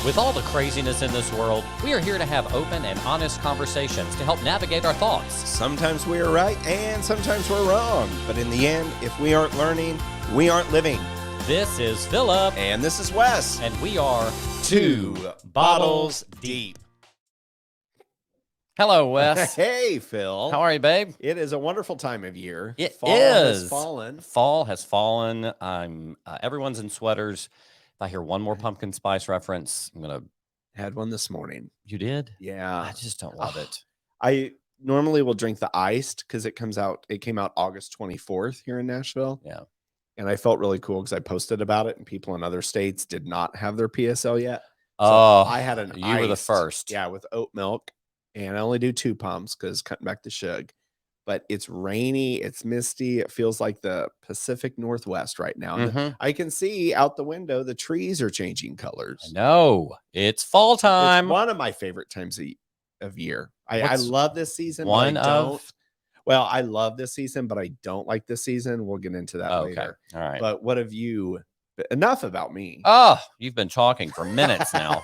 With all the craziness in this world, we are here to have open and honest conversations to help navigate our thoughts. Sometimes we are right and sometimes we're wrong. But in the end, if we aren't learning, we aren't living. This is Philip. And this is Wes. And we are Two Bottles Deep. Hello, Wes. Hey, Phil. How are you, babe? It is a wonderful time of year. Fall has fallen. Fall has fallen. Everyone's in sweaters. If I hear one more pumpkin spice reference, I'm going to... Had one this morning. You did? Yeah. I just don't love it. I normally will drink the iced because it came out August 24th here in Nashville. Yeah. And I felt really cool because I posted about it and people in other states did not have their PSL yet. So I had an You were the first. Yeah, with oat milk. And I only do 2 pumps because cutting back the sugar. But it's rainy, it's misty. It feels like the Pacific Northwest right now. Mm-hmm. I can see out the window the trees are changing colors. No, it's fall time. It's one of my favorite times of year. I love this season. Well, I love this season, but I don't like this season. We'll get into that later. All right. But what have you... Enough about me. Oh, you've been talking for minutes now.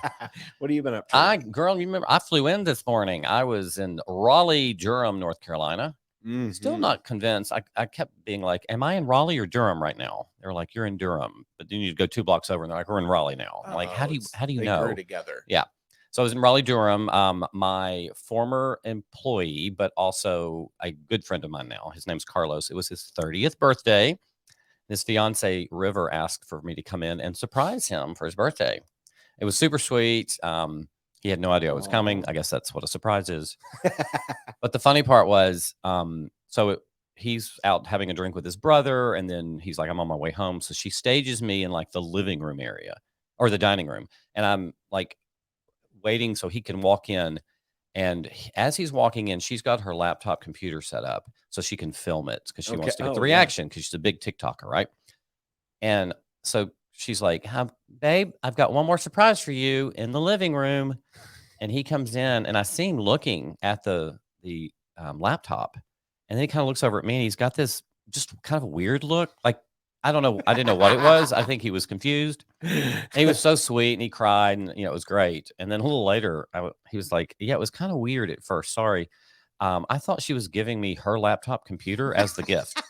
What have you been up to? Girl, you remember I flew in this morning. I was in Raleigh, Durham, North Carolina. Mm-hmm. Still not convinced. I kept being like, am I in Raleigh or Durham right now? They were like, you're in Durham, but then you go 2 blocks over and they're like, we're in Raleigh now. I'm like, how do you know? They grew together. Yeah. So I was in Raleigh, Durham. My former employee, but also a good friend of mine now. His name's Carlos. It was his 30th birthday. His fiance River asked for me to come in and surprise him for his birthday. It was super sweet. He had no idea I was coming. I guess that's what a surprise is. But the funny part was, he's out having a drink with his brother, and then he's like, I'm on my way home. So she stages me in like the living room area or the dining room. And I'm like waiting so he can walk in. And as he's walking in, she's got her laptop computer set up so she can film it because she wants to get the reaction because she's a big TikToker, right? And so she's like, babe, I've got one more surprise for you in the living room. And he comes in and I see him looking at the laptop. And then he kind of looks over at me and he's got this just kind of a weird look. Like, I don't know. I didn't know what it was. I think he was confused. And he was so sweet and he cried and, it was great. And then a little later, he was like, yeah, it was kind of weird at first. Sorry. I thought she was giving me her laptop computer as the gift.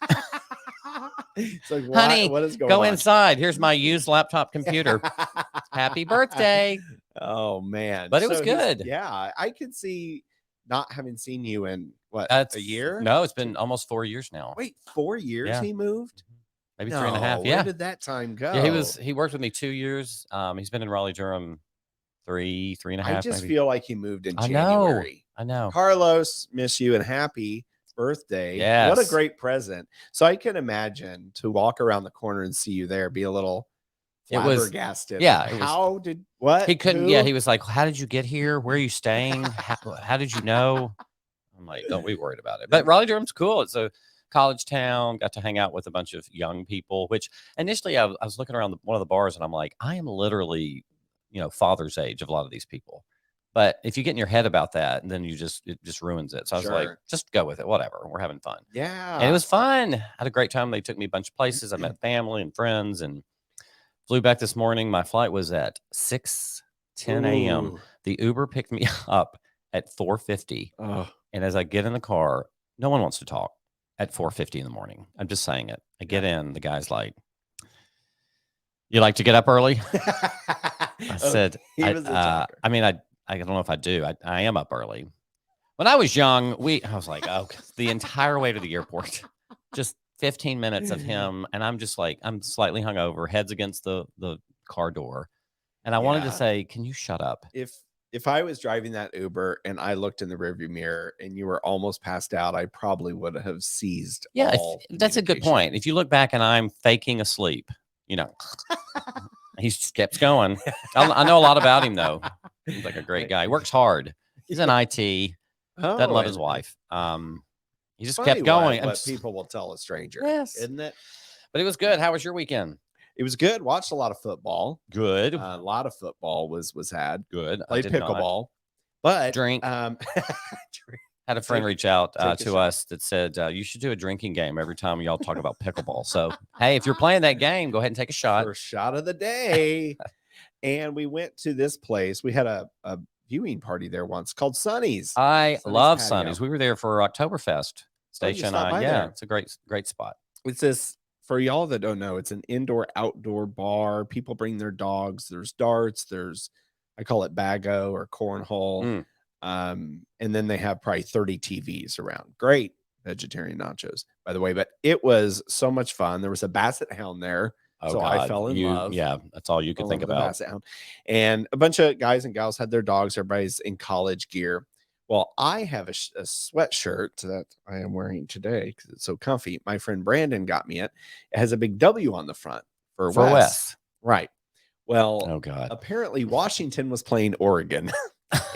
It's like, honey, what is going on? Go inside. Here's my used laptop computer. Happy birthday. Oh, man. But it was good. Yeah. I could see not having seen you in a year? No, it's been almost 4 years now. Wait, 4 years Yeah. he moved? Maybe 3.5. Yeah. Where did that time go? Yeah, he worked with me 2 years. He's been in Raleigh, Durham 3.5. I just maybe. feel like he moved in I January. know. Carlos, miss you and happy birthday. Yes. What a great present. So I can imagine to walk around the corner and see you there, be a little flabbergasted. What? He couldn't. Who? Yeah, he was like, how did you get here? Where are you staying? How did you know? I'm like, don't be worried about it. But Raleigh, Durham's cool. It's a college town. Got to hang out with a bunch of young people, which initially I was looking around one of the bars and I'm like, I am literally, father's age of a lot of these people. But if you get in your head about that, then it just ruins it. So I was like, just go with it. Whatever. We're having fun. Yeah. And it was fun. I had a great time. They took me a bunch of places. I met family and friends and flew back this morning. My flight was at 6:10 a.m. The Uber picked me up at 4:50. And as I get in the car, no one wants to talk at 4:50 in the morning. I'm just saying it. I get in. The guy's like, you like to get up early? I said, I don't know if I do. I am up early. When I was young, I was like, the entire way to the airport, just 15 minutes of him. And I'm just like, I'm slightly hungover, heads against the car door. And I wanted to say, can you shut up? If I was driving that Uber and I looked in the rearview mirror and you were almost passed out, I probably would have seized. Yeah, that's a good point. If you look back and I'm faking asleep, he just kept going. I know a lot about him, though. He's like a great guy. He works hard. He's in IT. Doesn't love his wife. He just kept going. What people will tell a stranger. Yes. Isn't it? But it was good. How was your weekend? It was good. Watched a lot of football. Good. A lot of football was had. Good. Played pickleball. But drink. Had a friend reach out to us that said, you should do a drinking game every time y'all talk about pickleball. So, hey, if you're playing that game, go ahead and take a shot. First shot of the day. And we went to this place. We had a viewing party there once called Sonny's. I Sonny's love Patio. Sonny's. We were there for Oktoberfest. Oh, you Station stopped by yeah, there. it's a great spot. It's this, for y'all that don't know, it's an indoor outdoor bar. People bring their dogs. There's darts. There's, I call it bago or cornhole. And then they have probably 30 TVs around. Great vegetarian nachos, by the way. But it was so much fun. There was a basset hound there. Oh, so God. I fell in love. Yeah, that's all you could think about. Basset hound. And a bunch of guys and gals had their dogs. Everybody's in college gear. Well, I have a sweatshirt that I am wearing today because it's so comfy. My friend Brandon got me it. It has a big W on the front for Wes. Right. Well, oh, God. Apparently Washington was playing Oregon.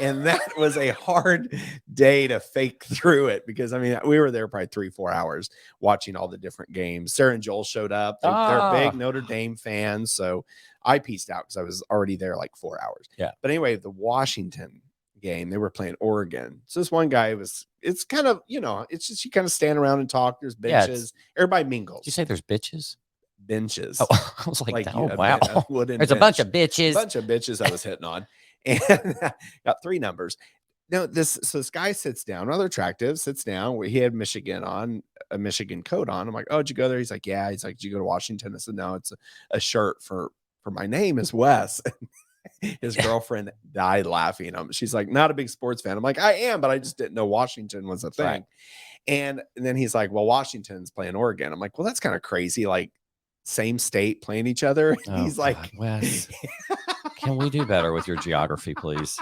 And that was a hard day to fake through it because, I mean, we were there probably 3-4 hours watching all the different games. Sarah and Joel showed up. They're big Notre Dame fans. So I pieced out because I was already there like 4 hours. Yeah. But anyway, the Washington game, they were playing Oregon. So this one guy it's kind of, it's just you kind of stand around and talk. There's benches. Everybody mingles. Did you say there's bitches? Benches. Oh, I was like oh, wow. There's bench. a bunch of bitches. A bunch of bitches I was hitting on. And got 3 numbers. No, this guy sits down, rather attractive, sits down. He had Michigan on, a Michigan coat on. I'm like, oh, did you go there? He's like, yeah. He's like, did you go to Washington? I said, no, it's a shirt for my name is Wes. His girlfriend died laughing. She's like, not a big sports fan. I'm like, I am, but I just didn't know Washington was a thing. Right. And then he's like, well, Washington's playing Oregon. I'm like, well, that's kind of crazy. Like, same state playing each other. Oh, he's God, like, Wes, can we do better with your geography, please?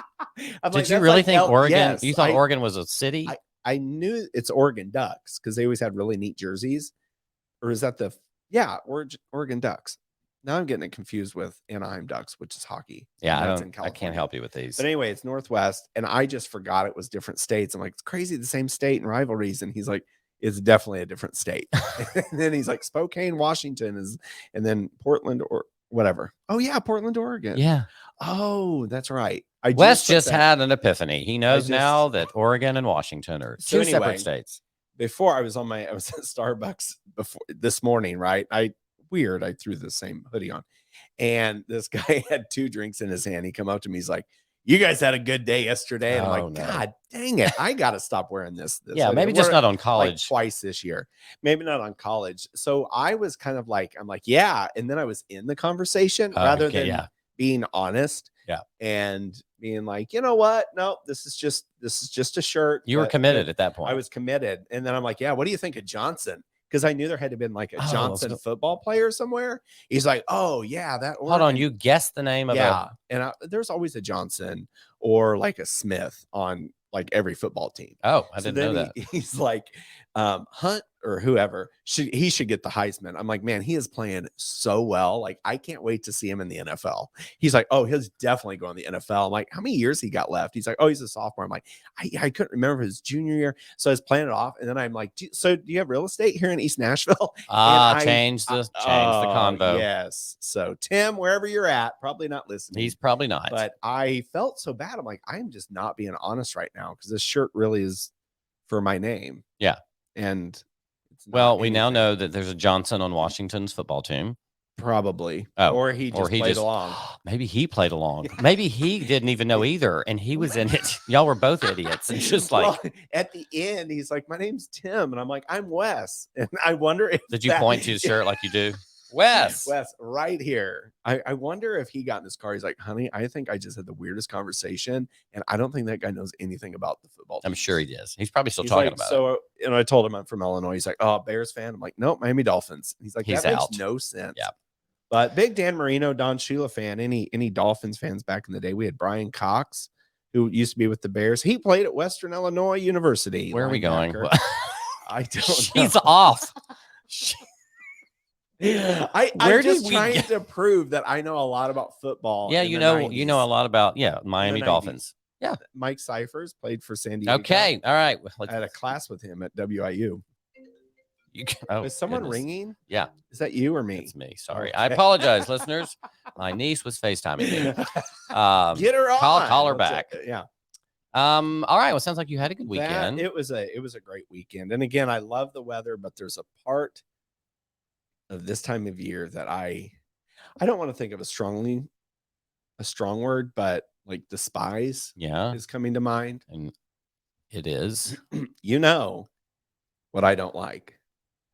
Did you really think Oregon? Yes, you thought Oregon was a city? I knew it's Oregon Ducks because they always had really neat jerseys. Or is that Oregon Ducks? Now I'm getting it confused with Anaheim Ducks, which is hockey. Yeah, I can't help you with these. But anyway, it's Northwest, and I just forgot it was different states. I'm like, it's crazy, the same state and rivalries. And he's like, it's definitely a different state. And then he's like, Spokane, Washington is, and then Portland or whatever. Oh yeah, Portland, Oregon. Yeah. Oh, that's right. Wes just had an epiphany. He knows now that Oregon and Washington are two separate states. Before I was at Starbucks this morning, right? I threw the same hoodie on, and this guy had 2 drinks in his hand. He come up to me, he's like, you guys had a good day yesterday. And I'm like, God dang it, I gotta stop wearing this yeah, maybe just not on college. Like twice this year, maybe not on college. So I was kind of like, I'm like, yeah, and then I was in the conversation rather than being honest. Yeah. And being like, you know what? No, this is just a shirt. You were committed at that point. I was committed. And then I'm like, yeah, what do you think of Johnson? Because I knew there had to have been like a Johnson football player somewhere. He's like, oh yeah, that Oregon. Hold on, you guessed the name of and there's always a Johnson or like a Smith on like every football team. Oh, I didn't know that. He's like, Hunt or whoever he should get the Heisman. I'm like, man, he is playing so well. Like, I can't wait to see him in the NFL. He's like, oh, he's definitely going to the NFL. I'm like, how many years he got left? He's like, oh, he's a sophomore. I'm like, I couldn't remember his junior year. So I was playing it off. And then I'm like, so do you have real estate here in East Nashville? Change the convo. Yes. So Tim, wherever you're at, probably not listening. He's probably not. But I felt so bad. I'm like, I'm just not being honest right now because this shirt really is for my name. Yeah. And well, we now know that there's a Johnson on Washington's football team. Probably. Oh, or he just played along. Maybe he played along. Maybe he didn't even know either. And he was in it. Y'all were both idiots. And just like at the end, he's like, my name's Tim. And I'm like, I'm Wes. And I wonder if did you point to his shirt like you do? Wes right here. I wonder if he got in his car. He's like, honey, I think I just had the weirdest conversation. And I don't think that guy knows anything about the football team. I'm sure he does. He's probably still talking about it. So, and I told him I'm from Illinois. He's like, oh, Bears fan. I'm like, nope, Miami Dolphins. He's like, that makes no sense. Yeah. But big Dan Marino, Don Shula fan, any Dolphins fans back in the day. We had Brian Cox, who used to be with the Bears. He played at Western Illinois University. Where are we going? I don't She's know. off. I'm just trying to prove that I know a lot about football. Yeah, you know a lot about Miami Dolphins. Yeah, Mike Cyphers played for San Diego. Okay, all right. I had a class with him at WIU. Is someone ringing? Yeah, is that you or me? It's me. Sorry, okay. I apologize, listeners. My niece was FaceTiming me. Get her on. Call her back. Yeah. All right. Well, sounds like you had a good weekend. It was a great weekend, and again, I love the weather, but there's a part of this time of year that I don't want to think of as strongly a strong word, but like despise Yeah. is coming to mind. And it is You know what I don't like.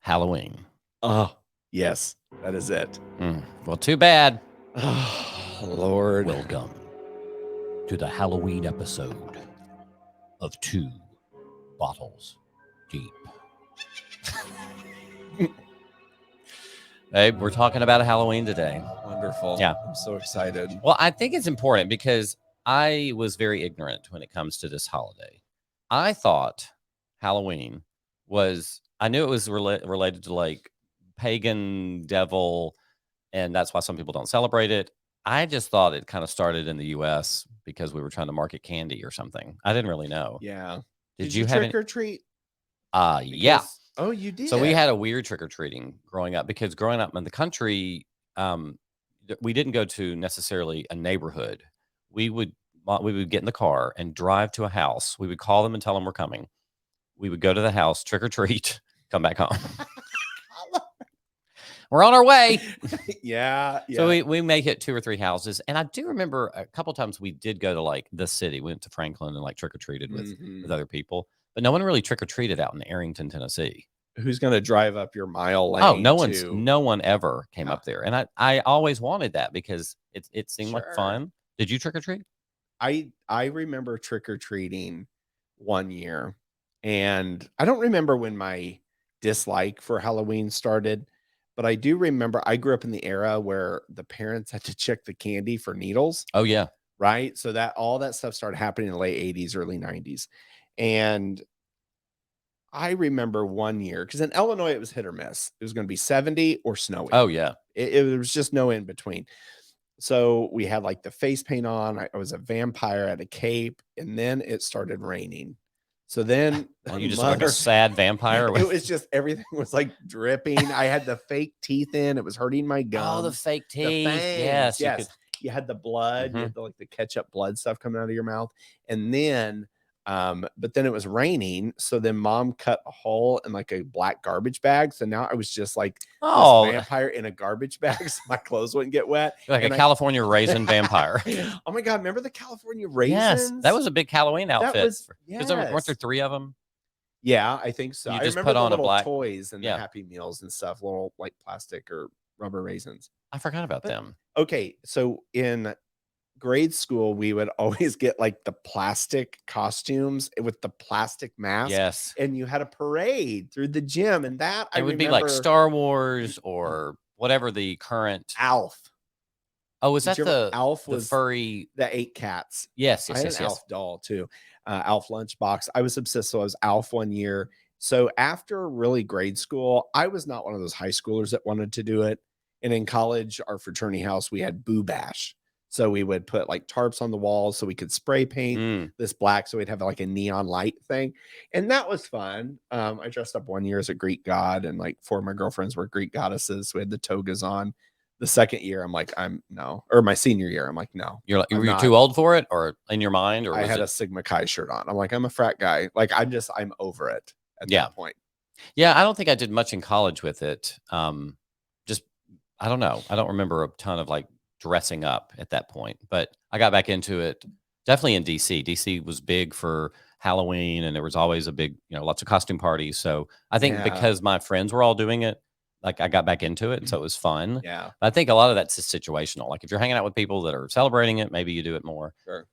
Halloween. Oh, yes, that is it. Well, too bad. Oh, Lord. Welcome to the Halloween episode of 2 Bottles Deep. Hey, we're talking about Halloween today. Wonderful. Yeah. I'm so excited. Well, I think it's important because I was very ignorant when it comes to this holiday. I thought Halloween I knew it was related to like pagan devil, and that's why some people don't celebrate it. I just thought it kind of started in the US because we were trying to market candy or something. I didn't really know. Yeah. Did you you have trick any? or treat? Yeah. Oh, you did. So we had a weird trick or treating growing up because growing up in the country, we didn't go to necessarily a neighborhood. We would get in the car and drive to a house. We would call them and tell them we're coming. We would go to the house, trick or treat, come back home. We're on our way. Yeah. So we may hit 2 or 3 houses. And I do remember a couple times we did go to like the city. We went to Franklin and like trick or treated with other people. But no one really trick or treated out in Arrington, Tennessee. Who's going to drive up your mile lane? Oh, no one ever came up there. And I always wanted that because it seemed like fun. Did you trick or treat? I remember trick or treating one year, and I don't remember when my dislike for Halloween started, but I do remember I grew up in the era where the parents had to check the candy for needles. Oh yeah. Right. So that all that stuff started happening in the late 80s, early 90s. And I remember one year because in Illinois it was hit or miss. It was going to be 70 or snowy. Oh yeah. It was just no in between. So we had like the face paint on. I was a vampire, at a cape, and then it started raining. So then you just look like a sad vampire. It was just everything was like dripping. I had the fake teeth in. It was hurting my gums. Oh, the fake teeth. Yes. You had the blood, you had the ketchup blood stuff coming out of your mouth. And then but then it was raining, so then mom cut a hole in like a black garbage bag. So now I was just like this vampire in a garbage bag, so my clothes wouldn't get wet. Like a California raisin vampire. Oh my god, remember the California raisins? Yes, that was a big Halloween outfit. Yes. Weren't there 3 of them? Yeah, I think so. You I just remember put on the a little black toys and the Happy Meals and stuff, little like plastic or rubber raisins. I forgot about them. Okay, so in grade school, we would always get like the plastic costumes with the plastic mask. Yes. And you had a parade through the gym, and that it would be like Star Wars or whatever the current Alf. Oh, was that the Alf the was furry the 8 cats? Yes, I had an Alf doll too. Alf lunchbox. I was obsessed. So I was Alf one year. So after really grade school, I was not one of those high schoolers that wanted to do it. And in college, our fraternity house, we had Boo Bash. So we would put like tarps on the walls so we could spray paint this black. So we'd have like a neon light thing. And that was fun. I dressed up one year as a Greek god, and like 4 of my girlfriends were Greek goddesses. So we had the togas on. The second year, I'm like, or my senior year, I'm like, no. Were you too old for it, or in your mind? Or I had a Sigma Chi shirt on. I'm like, I'm a frat guy. Like, I'm over it at that point. Yeah, I don't think I did much in college with it. I don't know. I don't remember a ton of like dressing up at that point, but I got back into it definitely in DC. DC was big for Halloween, and there was always a big, lots of costume parties. So I think because my friends were all doing it, like I got back into it. So it was fun. Yeah. But I think a lot of that's just situational. Like if you're hanging out with people that are celebrating it, maybe you do it more. Sure.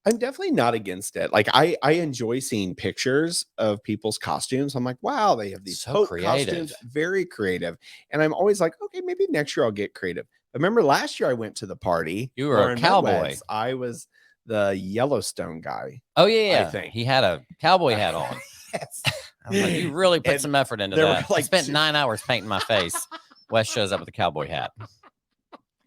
I'm definitely not against it. Like I enjoy seeing pictures of people's costumes. I'm like, wow, they have these so creative costumes, very creative. And I'm always like, okay, maybe next year I'll get creative. I remember last year I went to the party. You were a cowboy. I was the Yellowstone guy. Oh yeah. I think he had a cowboy hat on. Yes. I'm like, you really put some effort into that. I spent 9 hours painting my face. Wes shows up with a cowboy hat.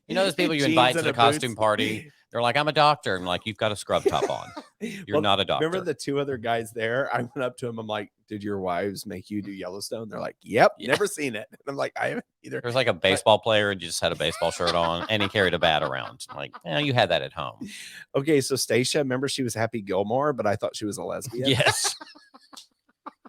You know those people you invite to the costume party? They're like, I'm a doctor. I'm like, you've got a scrub top on. You're not a doctor. Remember the 2 other guys there? I went up to him. I'm like, did your wives make you do Yellowstone? They're like, yep, never seen it. And I'm like, I haven't either. There's like a baseball player and you just had a baseball shirt on and he carried a bat around. I'm like, you had that at home. Okay, so Stacia, remember she was Happy Gilmore, but I thought she was a lesbian. Yes.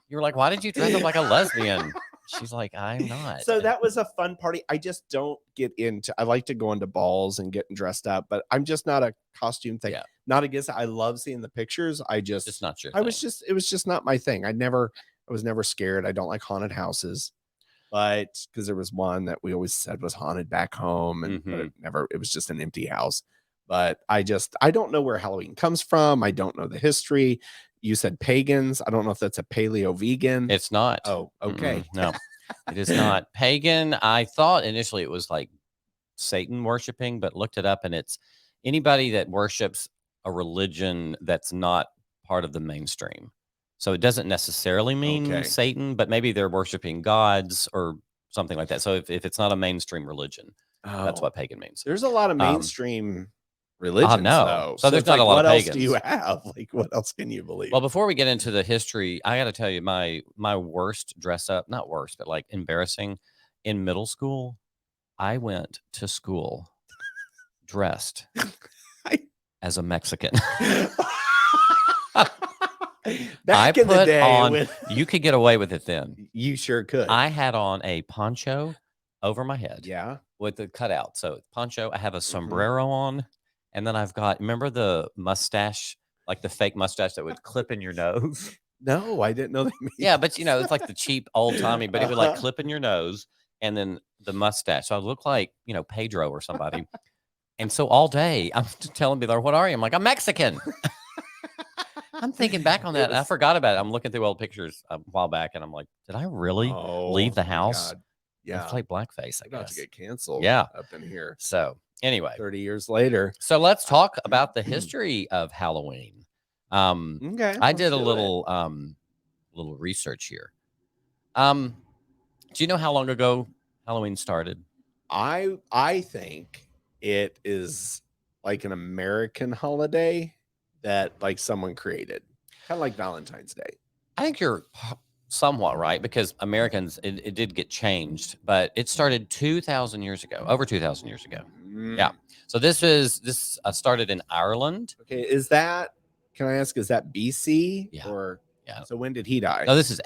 You were like, why did you dress up like a lesbian? She's like, I'm not. So that was a fun party. I just don't get into. I like to go into balls and getting dressed up, but I'm just not a costume thing. Yeah. Not against it. I love seeing the pictures. It's not your I thing. was just, it was just not my thing. I was never scared. I don't like haunted houses, but because there was one that we always said was haunted back home, and but it was just an empty house. But I don't know where Halloween comes from. I don't know the history. You said pagans. I don't know if that's a paleo vegan. It's not. Oh, okay. No, it is not. Pagan, I thought initially it was like Satan worshiping, but looked it up and it's anybody that worships a religion that's not part of the mainstream. So it doesn't necessarily mean Satan, but maybe they're worshiping gods or something like that. So if it's not a mainstream religion, that's what pagan means. There's a lot of mainstream religions, no. though. So there's not a lot of pagans. What else do you have? Like, what else can you believe? Well, before we get into the history, I got to tell you my worst dress up, not worst, but like embarrassing in middle school. I went to school dressed as a Mexican. Back in the day, you could get away with it then. You sure could. I had on a poncho over my head. Yeah. With the cutout. So poncho, I have a sombrero on. And then I've got, remember the mustache, like the fake mustache that would clip in your nose? No, I didn't know that. Yeah, but it's like the cheap old timey, but it would like clip in your nose and then the mustache. So I look like, Pedro or somebody. And so all day I'm telling people, what are you? I'm like, I'm Mexican. I'm thinking back on that. And I forgot about it. I'm looking through old pictures a while back and I'm like, did I really leave the house? Yeah. It's like blackface, I guess. About to get canceled. Yeah. Up in here. So anyway, 30 years later. So let's talk about the history of Halloween. Okay. I did a little research here. Do you know how long ago Halloween started? I think it is like an American holiday that like someone created, kind of like Valentine's Day. I think you're somewhat right because Americans, it did get changed, but it started 2,000 years ago, over 2,000 years ago. Yeah. So this started in Ireland. Okay. Can I ask, is that BC? Yeah. Or so when did he die? No, this is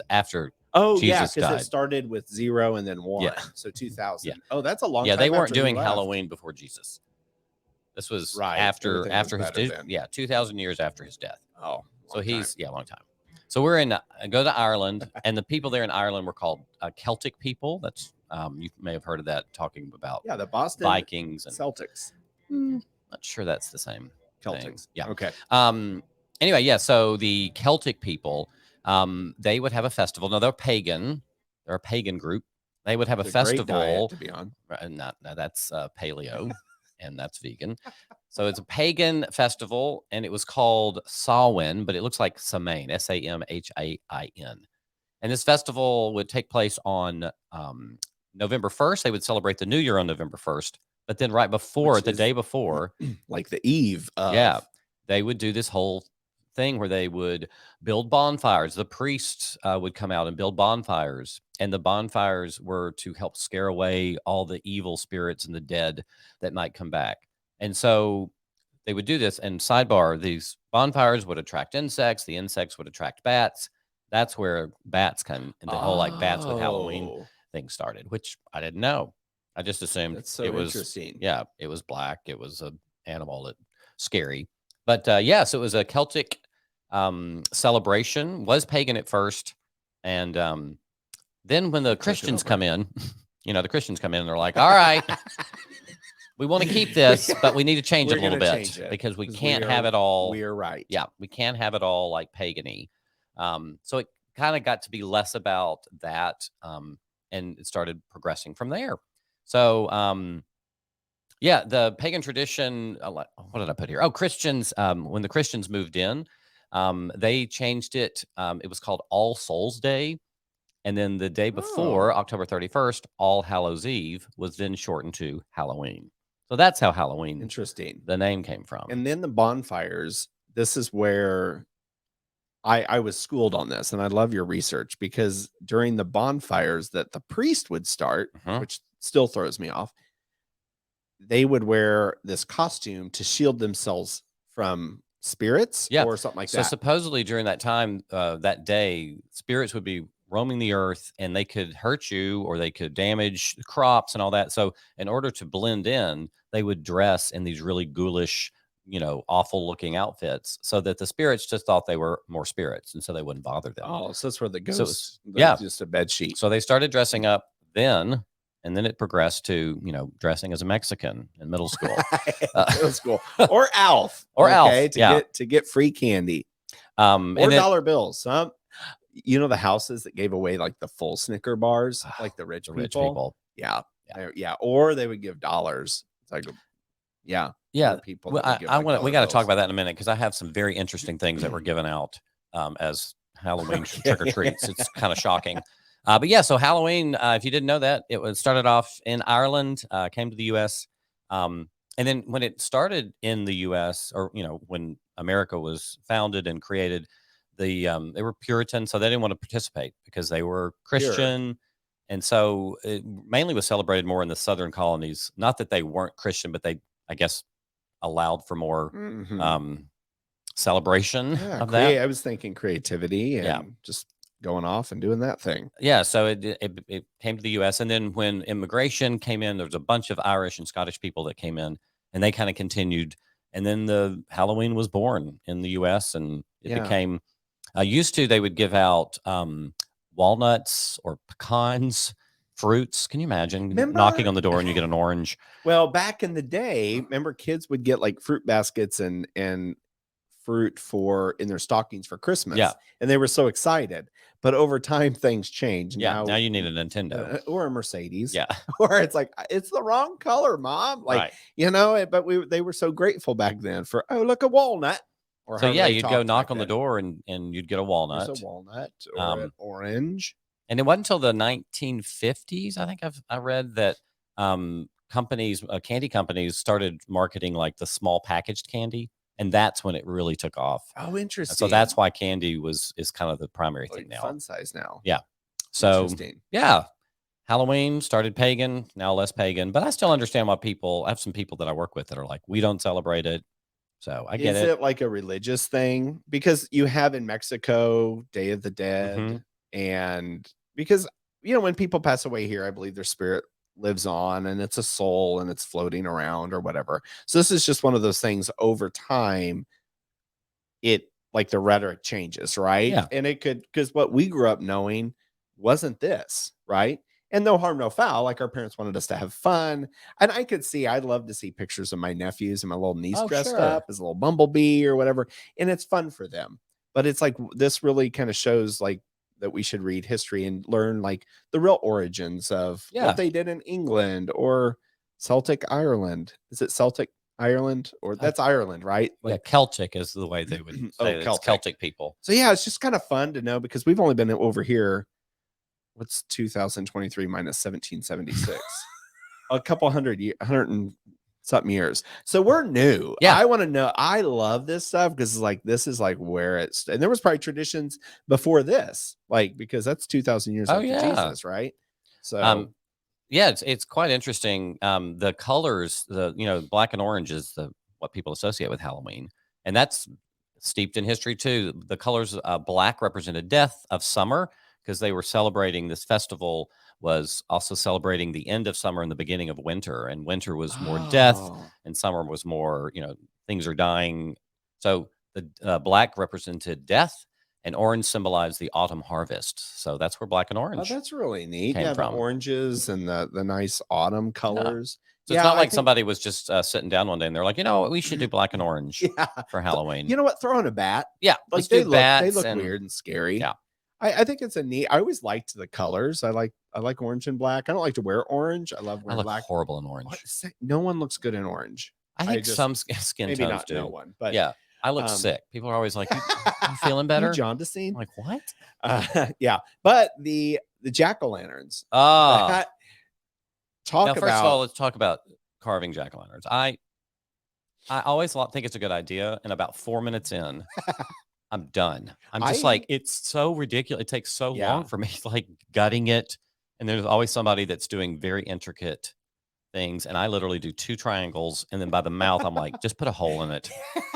after Jesus died. Because it started with 0 and then 1. Yeah. So 2000. Yeah. Oh, that's a long time. Yeah, they weren't doing Halloween before Jesus. This was after his death. Yeah, 2,000 years after his death. Oh, so he's a long time. So we're go to Ireland, and the people there in Ireland were called Celtic people. That's you may have heard of that, talking about the Boston Vikings and Celtics. Not sure that's the same. Celtics. Thing. Yeah. Okay. Anyway, yeah. So the Celtic people, they would have a festival. No, they're pagan. They're a pagan group. They would have a festival. To be on. No, that's paleo. And that's vegan. So it's a pagan festival, and it was called Samhain, but it looks like Samhain, Samhain. And this festival would take place on November 1st. They would celebrate the New Year on November 1st. But then right before, the day before, like the eve of. They would do this whole thing where they would build bonfires. The priests would come out and build bonfires, and the bonfires were to help scare away all the evil spirits and the dead that might come back. And so they would do this. And sidebar, these bonfires would attract insects. The insects would attract bats. That's where bats come, and the whole like bats with Halloween thing started, which I didn't know. I just assumed it was interesting. Yeah, it was black. It was an animal that scary. But so it was a Celtic celebration, was pagan at first. And then when the Christians come in, the Christians come in and they're like, all right, we want to keep this, but we need to change it a little bit because we can't have it all. We are right. Yeah, we can't have it all like pagan-y. So it kind of got to be less about that. And it started progressing from there. So, the pagan tradition, what did I put here? Oh, Christians, when the Christians moved in, they changed it. It was called All Souls Day. And then the day before, October 31st, All Hallows Eve, was then shortened to Halloween. So that's how Halloween, the name came from. And then the bonfires, this is where I was schooled on this, and I love your research, because during the bonfires that the priest would start, which still throws me off, they would wear this costume to shield themselves from spirits or something like that. So supposedly during that time, that day, spirits would be roaming the earth, and they could hurt you or they could damage the crops and all that. So in order to blend in, they would dress in these really ghoulish, awful looking outfits so that the spirits just thought they were more spirits, and so they wouldn't bother them. Oh, so that's where the So ghosts, yeah. just a bed sheet. So they started dressing up then, and then it progressed to, dressing as a Mexican in middle school. Middle school. Or Alf. Or Alf, to get free candy. Or and then, dollar bills. The houses that gave away like the full Snicker bars, like the rich people. Yeah. Yeah. Or they would give dollars. It's like, yeah. People. Well, we got to talk about that in a minute, because I have some very interesting things that were given out as Halloween trick or treats. It's kind of shocking. But yeah, so Halloween, if you didn't know that, it was started off in Ireland, came to the U.S. And then when it started in the U.S., or, when America was founded and created, they were Puritan, so they didn't want to participate because they were Christian. And so it mainly was celebrated more in the southern colonies. Not that they weren't Christian, but they, I guess, allowed for more celebration of that. I was thinking creativity and just going off and doing that thing. Yeah, so it came to the U.S. And then when immigration came in, there was a bunch of Irish and Scottish people that came in, and they kind of continued. And then the Halloween was born in the U.S. and it became used to. They would give out walnuts or pecans, fruits. Can you imagine knocking on the door and you get an orange? Well, back in the day, remember kids would get like fruit baskets and fruit in their stockings for Christmas. Yeah. And they were so excited. But over time, things change. Yeah. Now you need a Nintendo or a Mercedes. Yeah. Or it's like, it's the wrong color, Mom. Like, but they were so grateful back then for, oh, look, a walnut. Or so you'd go knock on the door and you'd get a walnut. There's a walnut or an orange. And it wasn't until the 1950s, I think I read, that candy companies started marketing like the small packaged candy. And that's when it really took off. Oh, interesting. So that's why candy is kind of the primary thing now. Fun size now. Yeah. So yeah, Halloween started pagan, now less pagan, but I still understand why I have some people that I work with that are like, we don't celebrate it. So I get it. Is it like a religious thing? Because you have in Mexico Day of the Dead, and because when people pass away here, I believe their spirit lives on and it's a soul and it's floating around or whatever. So this is just one of those things. Over time, it, like, the rhetoric changes, right? Yeah. And it could, because what we grew up knowing wasn't this, right? And no harm, no foul. Like, our parents wanted us to have fun. And I'd love to see pictures of my nephews and my little niece dressed up as a little bumblebee or whatever. And it's fun for them. But it's like, this really kind of shows like that we should read history and learn like the real origins of what they did in England or Celtic Ireland. Is it Celtic Ireland? Or that's Ireland, right? Like, Celtic is the way they would say it. Celtic people. So yeah, it's just kind of fun to know, because we've only been over here. What's 2023 minus 1776? A couple hundred and something years. So we're new. Yeah. I want to know. I love this stuff because this is like where it's, and there was probably traditions before this, like, because that's 2,000 years after Jesus, right? So it's quite interesting. The colors, black and orange is what people associate with Halloween, and that's steeped in history too. The colors, black represented death of summer, because they were celebrating, this festival was also celebrating the end of summer and the beginning of winter. And winter was more death, and summer was more, things are dying. So the black represented death, and orange symbolized the autumn harvest. So that's where black and orange. Oh, that's really neat. Yeah, the oranges and the nice autumn colors. So it's not like somebody was just sitting down one day and they're like, we should do black and orange for Halloween. You know what? Throw in a bat. Yeah. Like, they look weird and scary. Yeah. I think it's I always liked the colors. I like orange and black. I don't like to wear orange. I love wearing black. Horrible in orange. No one looks good in orange. I think some skin maybe tones not do. No one, but yeah, I look sick. People are always like, you feeling better? You jaundicing? I'm like, what? Yeah, but the jack-o'-lanterns. Now, first of all, let's talk about carving jack-o'-lanterns. I always think it's a good idea, and about 4 minutes in, I'm done. I'm just like, it's so ridiculous. It takes so long for me, like, gutting it. And there's always somebody that's doing very intricate things, and I literally do 2 triangles, and then by the mouth, I'm like, "Just put a hole in it.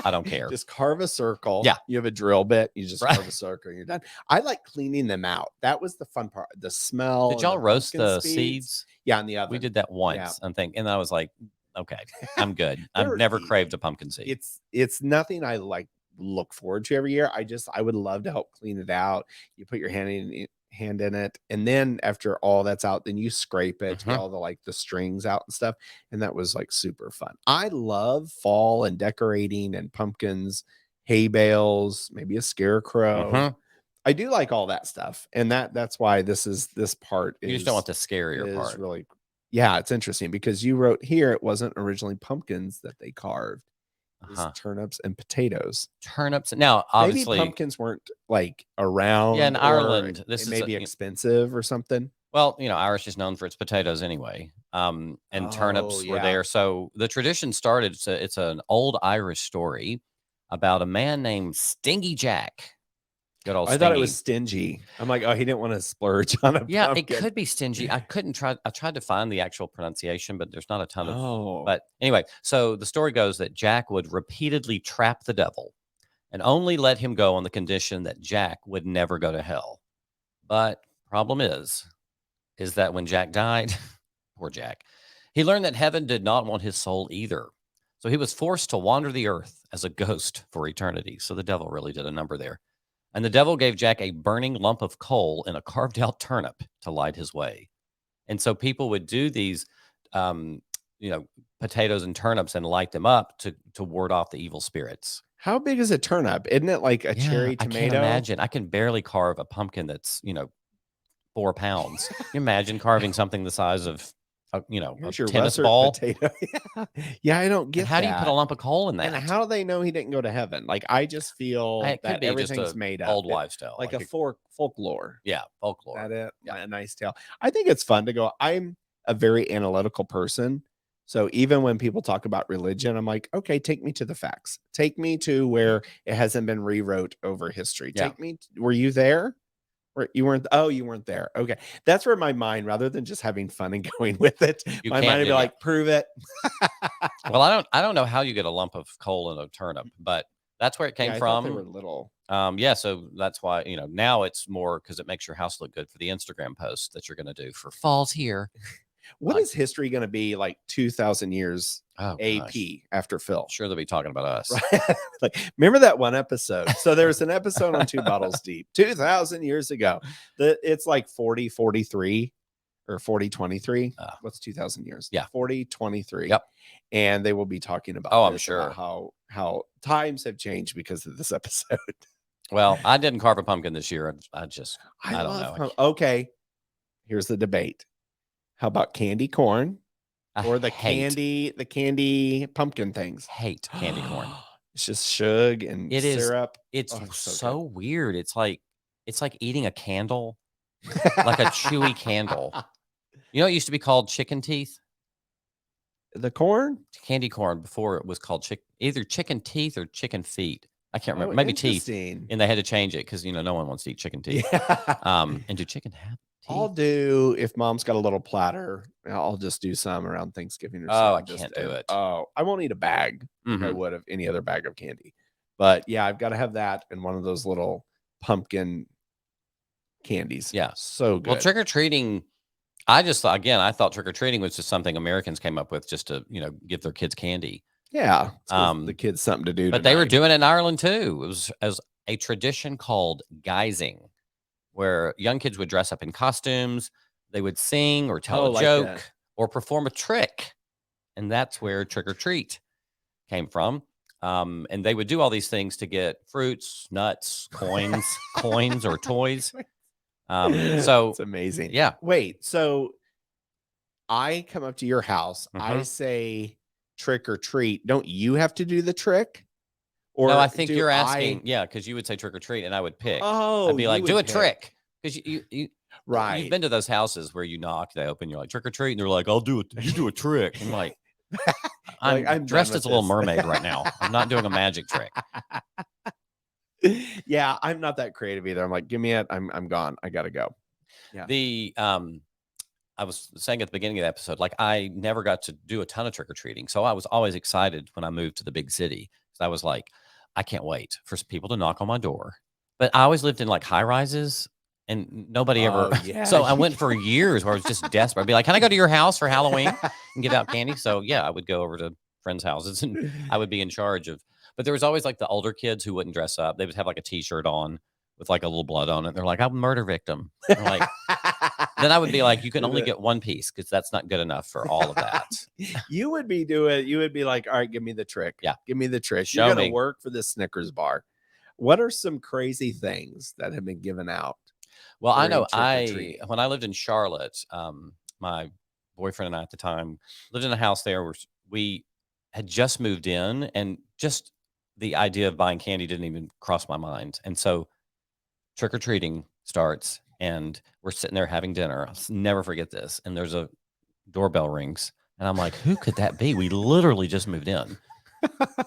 I don't care." Just carve a circle. Yeah. You have a drill bit. You just Right. carve a circle. You're done. I like cleaning them out. That was the fun part. The smell. Did And the y'all roast pumpkin the seeds. seeds? Yeah, in the We oven. did that Yeah. once, and I was like, "Okay, I'm good. I've They're- never craved a pumpkin seed." it's nothing I like look forward to every year. I would love to help clean it out. You put your hand in it, and then after all that's out, then you scrape it to get all the like the strings out and stuff. And that was like super fun. I love fall and decorating and pumpkins, hay bales, maybe a scarecrow. Mhm. I do like all that stuff, and that's why this part You just don't want the scarier is part. really, yeah, it's interesting because you wrote here it wasn't originally pumpkins that they carved. It was Uh-huh. turnips and potatoes. Turnips. Now, Maybe obviously, pumpkins weren't like around. in or Ireland, it this may is be expensive or something. well, Irish is known for its potatoes anyway, and Oh, turnips were yeah. there. So the tradition started. It's an old Irish story about a man named Stingy Jack. Good old I Stingy. thought it was stingy. I'm like, oh, he didn't want to splurge on a Yeah, it pumpkin. could be stingy. I tried to find the actual pronunciation, but there's not a ton of. Oh, But anyway, so the story goes that Jack would repeatedly trap the devil and only let him go on the condition that Jack would never go to hell. But problem is that when Jack died, poor Jack, he learned that heaven did not want his soul either. So he was forced to wander the earth as a ghost for eternity. So the devil really did a number there. And the devil gave Jack a burning lump of coal in a carved out turnip to light his way. And so people would do these, um, potatoes and turnips and light them up to ward off the evil spirits. how big is a turnip? Isn't it like a cherry I tomato? can't imagine. I can barely carve a pumpkin that's 4 pounds. Can you imagine carving something the size of a Here's your tennis russet ball? potato. Yeah, I don't get And how do you put a that. lump of coal in that? And how do they know he didn't go to heaven? Like, I just feel It could that be just everything's a made up. old wives' tale, Like a folklore. yeah, folklore. That it? Yeah. A nice tale. I think it's fun to go. I'm a very analytical person. So even when people talk about religion, I'm like, okay, take me to the facts. Take me to where it hasn't been rewrote over history. Yeah. Take me. Were you there? Or you weren't? Oh, you weren't there. Okay. That's where my mind, rather than just having fun and going with it, You my can't mind would do- be yeah. like, prove it. Well, I don't know how you get a lump of coal in a turnip, but that's where it came Yeah, I thought from. they were little. Yeah, so that's why, now it's more because it makes your house look good for the Instagram post that you're going to do for falls here. What is history going to be like 2,000 years Oh, AP gosh. after Phil? Sure, they'll be talking about us. Right? Like, remember that one episode? So there was an episode on Two Bottles Deep 2,000 years ago. It's like 4043 or 4023. What's 2,000 years? Yeah. 4023. Yep. And they will be talking about I'm this, sure. about how times have changed because of this episode. Well, I didn't carve a pumpkin this year. I don't know. Okay. Here's the debate. How about candy corn or the hate candy pumpkin things? hate candy corn. It's just sugar and syrup. It's Oh, so weird. It's like eating a candle, like a chewy candle. It used to be called chicken teeth? The corn? Candy corn before it was called either chicken teeth or chicken feet. I can't remember. Oh, Maybe teeth. interesting. And they had to change it because no one wants to eat chicken teeth. Yeah. And do chicken have teeth? I'll do, if mom's got a little platter, I'll just do some around Thanksgiving or Oh, something. I can't do it. Oh, I won't eat a bag like I Mhm. would of any other bag of candy. But yeah, I've got to have that and one of those little pumpkin candies. Yeah. So good. Well, trick or treating, I thought trick or treating was just something Americans came up with just to, give their kids candy. Yeah. The kids something to do. But they were doing it in Ireland too. It was as a tradition called guising, where young kids would dress up in costumes, they would sing or tell a joke or perform a trick. And that's where trick or treat came from. And they would do all these things to get fruits, nuts, coins or toys. So it's amazing. Yeah. Wait, so I come up to your house, I Mhm. say trick or treat. Don't you have to do the trick? Or No, I think do you're asking, because you would say trick or treat, and I would pick. I'd be you like, would do a pick. trick, because you Right. You've been to those houses where you knock, they open, you're like trick or treat, and they're like, I'll do it. You do a trick. I'm like, I'm dressed done as a with little this. mermaid right now. I'm not doing a magic trick. Yeah, I'm not that creative either. I'm like, give me it. I'm gone. I gotta go. Yeah. The I was saying at the beginning of the episode, like I never got to do a ton of trick or treating, so I was always excited when I moved to the big city. So I was like, I can't wait for people to knock on my door. But I always lived in like high rises, and nobody ever. Oh yeah. So I went for years where I was just desperate. I'd be like, "Can I go to your house for Halloween and give out candy?" So yeah, I would go over to friends' houses, and I would be in charge of. But there was always like the older kids who wouldn't dress up. They would have like a T-shirt on with like a little blood on it. They're like, "I'm a murder victim." I'm like, then I would be like, you can only get one piece because that's not good enough for all of that. You would be like, all right, give me the trick. Yeah. Give me the trick. Show You're going me. to work for this Snickers bar. What are some crazy things that have been given out? Well, I know trick-or-treating? when I lived in Charlotte, my boyfriend and I at the time lived in a house there where we had just moved in, and just the idea of buying candy didn't even cross my mind. And so trick or treating starts, and we're sitting there having dinner. I'll never forget this. And there's a doorbell rings, and I'm like, who could that be? We literally just moved in.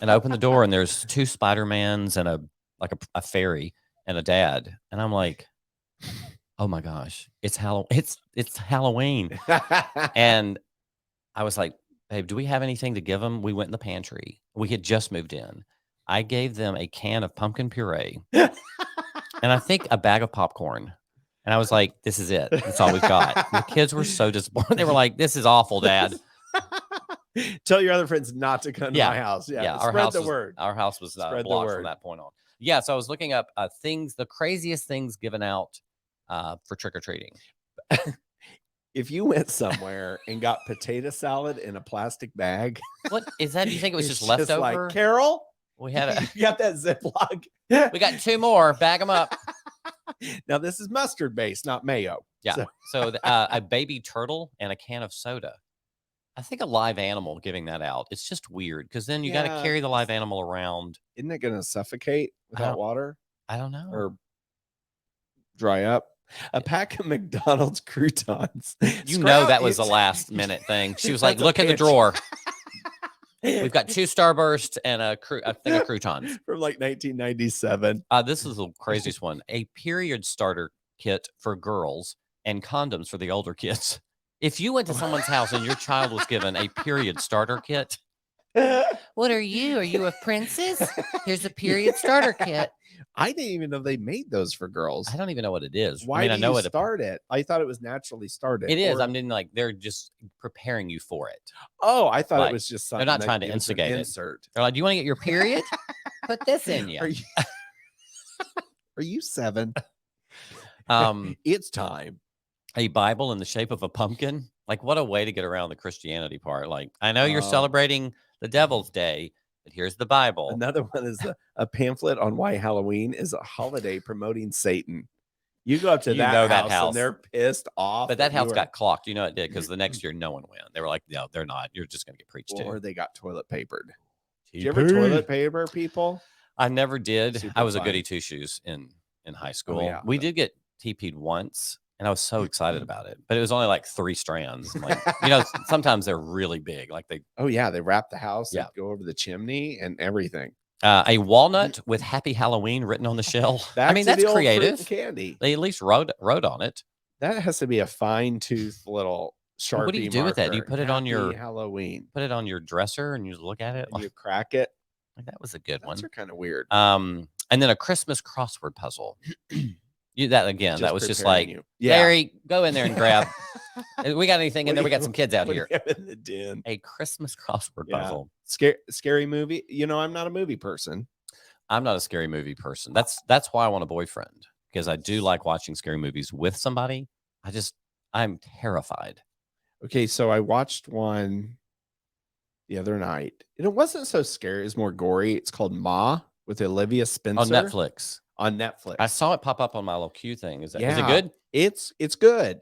And I open the door, and there's two Spider-Mans and a fairy and a dad. And I'm like, oh my gosh, it's Halloween. And I was like, babe, do we have anything to give them? We went in the pantry. We had just moved in. I gave them a can of pumpkin puree and I think a bag of popcorn. And I was like, this is it. That's all we've got. And the kids were so disappointed. They were like, this is awful, Dad. Tell your other friends not to come to my house. Yeah. Our Spread house the was, word. Our house was Spread the blocked word. from that point on. Yeah. So I was looking up the craziest things given out for trick-or-treating. If you went somewhere and got potato salad in a plastic bag, what is that? Do you think it was it's just leftover? Like, Carol, we had you got that Ziploc. We got two more. Bag them up. Now this is mustard based, not mayo. Yeah. So a baby turtle and a can of soda. I think a live animal giving that out. It's just weird because then you got to carry the live animal around. Isn't it going to suffocate without water? I don't know. Or dry up. A pack of McDonald's croutons. You know that was a last minute thing. She was like, look in the drawer. We've got 2 Starbursts and a thing of croutons. From like 1997. This is the craziest one. A period starter kit for girls and condoms for the older kids. If you went to someone's house and your child was given a period starter kit, what are you? Are you a princess? Here's a period starter kit. I didn't even know they made those for girls. I don't even know what it is. Why do you start it? I thought it was naturally started. It is. I mean, like they're just preparing you for it. Oh, I thought it was just something. They're not trying to instigate it. They're like, do you want to get your period? Put this in you. Are you 7? It's time. A Bible in the shape of a pumpkin. Like, what a way to get around the Christianity part. Like, I know you're celebrating the Devil's Day, but here's the Bible. Another one is a pamphlet on why Halloween is a holiday promoting Satan. You go up to that house and they're pissed off. But that house got clocked. You know it did, because the next year no one went. They were like, no, they're not. You're just going to get preached to. Or they got toilet papered. Did you ever toilet paper people? I never did. Super I was fun. a goody two shoes in high school. Oh, yeah. We did get TP'd once, and I was so excited about it. But it was only like 3 strands. And like, you know, sometimes they're really big. Like they. Oh yeah, they wrap the house. Yeah, go over the chimney and everything. A walnut with "Happy Halloween" written on the shell. I mean, that's creative. Candy. They at least wrote on it. That has to be a fine tooth little Sharpie. What do you do with that? Do you put it on your Halloween? Put it on your dresser and you look at it. And you crack it. Like, that was a good one. Those are kind of weird. And then a Christmas crossword puzzle. That was just like, yeah. Gary, go in there and grab. We got anything in there? We got some kids out here. In the den. A Christmas crossword puzzle. Scary movie. You know, I'm not a movie person. I'm not a scary movie person. That's why I want a boyfriend, because I do like watching scary movies with somebody. I'm terrified. Okay, so I watched one the other night, and it wasn't so scary. It was more gory. It's called Ma with Olivia Spencer on Netflix. I saw it pop up on my little queue thing. Is it good? It's good.